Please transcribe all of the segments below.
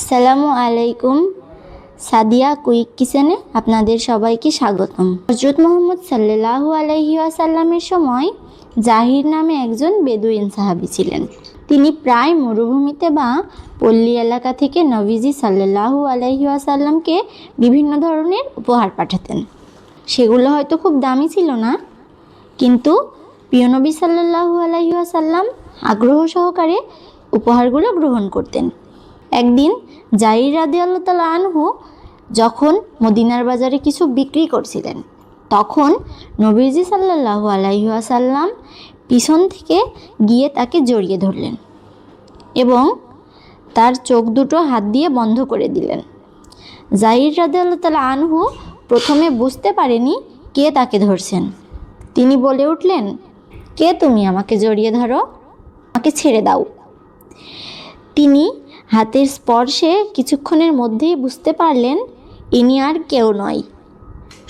আসসালামু আলাইকুম। সাদিয়া কুইক কিচেনে আপনাদের সবাইকে স্বাগতম। হযরত মুহাম্মদ সাল্লাল্লাহু আলাইহি ওয়াসাল্লামের সময় জাহির নামে একজন বেদুইন সাহাবী ছিলেন। তিনি প্রায় মরুভূমিতে বা পল্লী এলাকা থেকে নবীজি সাল্লাল্লাহু আলাইহি ওয়াসাল্লামকে বিভিন্ন ধরনের উপহার পাঠাতেন। সেগুলো হয়তো খুব দামি ছিল না, কিন্তু প্রিয় নবী সাল্লাল্লাহু আলাইহি ওয়াসাল্লাম আগ্রহ সহকারে উপহারগুলো গ্রহণ করতেন। একদিন জাহির রাদিয়াল্লাহু তাআলা আনহু যখন মদিনার বাজারে কিছু বিক্রি করছিলেন, তখন নবীজি সাল্লাল্লাহু আলাইহি ওয়াসাল্লাম পিছন থেকে গিয়ে তাকে জড়িয়ে ধরলেন এবং তার চোখ দুটো হাত দিয়ে বন্ধ করে দিলেন। জাহির রাদিয়াল্লাহু তাআলা আনহু প্রথমে বুঝতে পারেনি কে তাকে ধরছেন। তিনি বলে উঠলেন, কে তুমি? আমাকে জড়িয়ে ধরো, আমাকে ছেড়ে দাও। তিনি হাতের স্পর্শে কিছুক্ষণের মধ্যেই বুঝতে পারলেন ইনি আর কেউ নয়,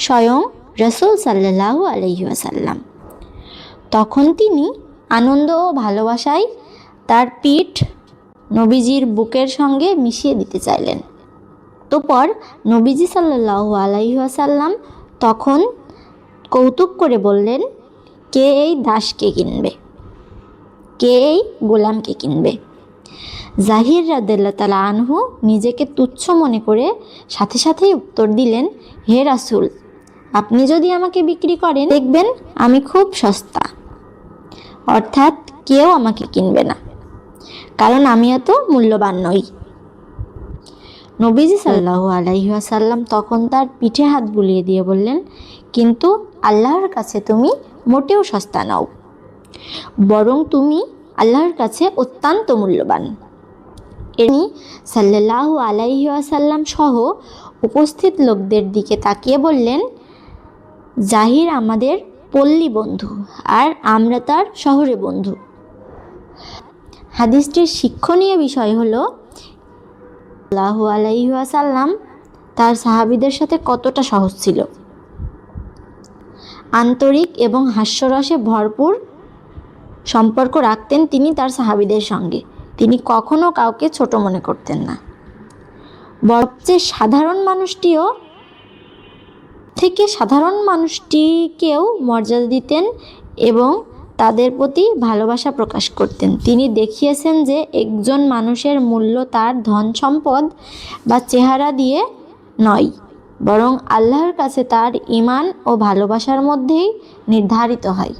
স্বয়ং রাসূল সাল্লাল্লাহু আলাইহি ওয়াসাল্লাম। তখন তিনি আনন্দ ও ভালোবাসায় তার পিঠ নবীজির বুকের সঙ্গে মিশিয়ে দিতে চাইলেন। অতঃপর নবীজি সাল্লাল্লাহু আলাইহি ওয়াসাল্লাম তখন কৌতুক করে বললেন, কে এই দাসকে কিনবে? কে এই গোলামকে কিনবে? জাহির রাদিয়াল্লাহু তাআলা আনহু নিজেকে তুচ্ছ মনে করে সাথে সাথেই উত্তর দিলেন, হে রাসূল, আপনি যদি আমাকে বিক্রি করেন দেখবেন আমি খুব সস্তা, অর্থাৎ কেউ আমাকে কিনবে না, কারণ আমি এত মূল্যবান নই। নবীজি সাল্লাল্লাহু আলাইহি ওয়াসাল্লাম তখন তার পিঠে হাত বুলিয়ে দিয়ে বললেন, কিন্তু আল্লাহর কাছে তুমি মোটেও সস্তা নও, বরং তুমি আল্লাহর কাছে অত্যন্ত মূল্যবান। তিনি সাল্লাল্লাহু আলাইহি ওয়াসাল্লাম সহ উপস্থিত লোকদের দিকে তাকিয়ে বললেন, জাহির আমাদের পল্লী বন্ধু আর আমরা তার শহরে বন্ধু। হাদিসটির শিক্ষণীয় বিষয় হলো সাল্লাল্লাহু আলাইহি ওয়াসাল্লাম তার সাহাবীদের সাথে কতটা সহজ ছিল। আন্তরিক এবং হাস্যরসে ভরপুর সম্পর্ক রাখতেন তিনি তার সাহাবীদের সঙ্গে। তিনি কখনো কাউকে ছোট মনে করতেন না, বরং সাধারণ মানুষটিকেও মর্যাদা দিতেন এবং তাদের প্রতি ভালোবাসা প্রকাশ করতেন। তিনি দেখিয়েছেন যে একজন মানুষের মূল্য তার ধন সম্পদ বা চেহারা দিয়ে নয়, বরং আল্লাহর কাছে তার ঈমান ও ভালোবাসার মধ্যেই নির্ধারিত হয়।